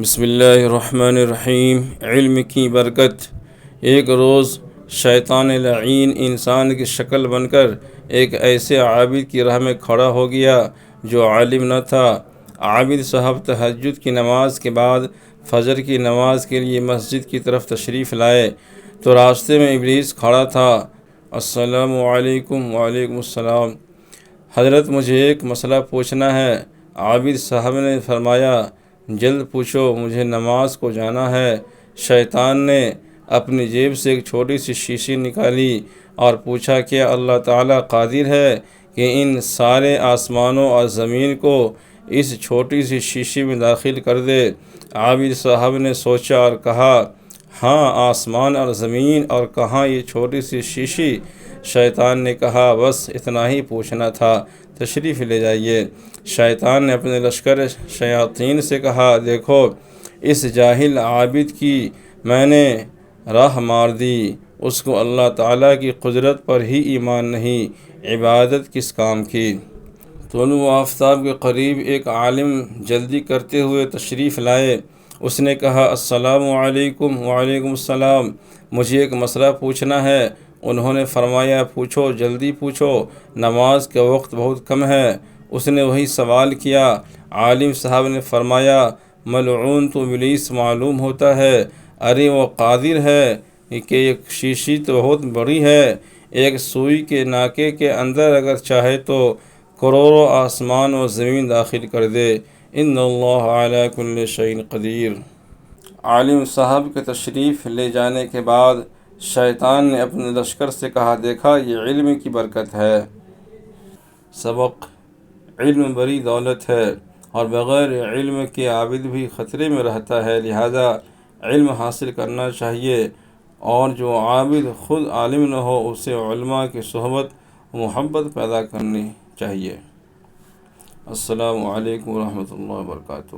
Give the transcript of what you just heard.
بسم اللہ الرحمن الرحیم۔ علم کی برکت۔ ایک روز شیطان لعین انسان کی شکل بن کر ایک ایسے عابد کی راہ میں کھڑا ہو گیا جو عالم نہ تھا۔ عابد صاحب تہجد کی نماز کے بعد فجر کی نماز کے لیے مسجد کی طرف تشریف لائے تو راستے میں ابلیس کھڑا تھا۔ السلام علیکم۔ وعلیکم السلام۔ حضرت مجھے ایک مسئلہ پوچھنا ہے۔ عابد صاحب نے فرمایا جلد پوچھو، مجھے نماز کو جانا ہے۔ شیطان نے اپنی جیب سے ایک چھوٹی سی شیشی نکالی اور پوچھا کیا اللہ تعالیٰ قادر ہے کہ ان سارے آسمانوں اور زمین کو اس چھوٹی سی شیشی میں داخل کر دے؟ عابد صاحب نے سوچا اور کہا ہاں، آسمان اور زمین، اور کہاں یہ چھوٹی سی شیشی؟ شیطان نے کہا بس اتنا ہی پوچھنا تھا، تشریف لے جائیے۔ شیطان نے اپنے لشکر شیاطین سے کہا دیکھو، اس جاہل عابد کی میں نے راہ مار دی، اس کو اللہ تعالیٰ کی قدرت پر ہی ایمان نہیں، عبادت کس کام کی؟ طلوع آفتاب کے قریب ایک عالم جلدی کرتے ہوئے تشریف لائے۔ اس نے کہا السلام علیکم۔ وعلیکم السلام۔ مجھے ایک مسئلہ پوچھنا ہے۔ انہوں نے فرمایا پوچھو، جلدی پوچھو، نماز کا وقت بہت کم ہے۔ اس نے وہی سوال کیا۔ عالم صاحب نے فرمایا ملعون تو ابلیس معلوم ہوتا ہے، ارے وہ قادر ہے کہ ایک شیشی تو بہت بڑی ہے، ایک سوئی کے ناکے کے اندر اگر چاہے تو کروڑوں آسمان و زمین داخل کر دے۔ ان اللہ علی کل شیء قدیر۔ عالم صاحب کے تشریف لے جانے کے بعد شیطان نے اپنے لشکر سے کہا دیکھا، یہ علم کی برکت ہے۔ سبق: علم بڑی دولت ہے اور بغیر علم کے عابد بھی خطرے میں رہتا ہے، لہذا علم حاصل کرنا چاہیے، اور جو عابد خود عالم نہ ہو اسے علماء کی صحبت و محبت پیدا کرنی چاہیے۔ السلام علیکم ورحمۃ اللہ وبرکاتہ۔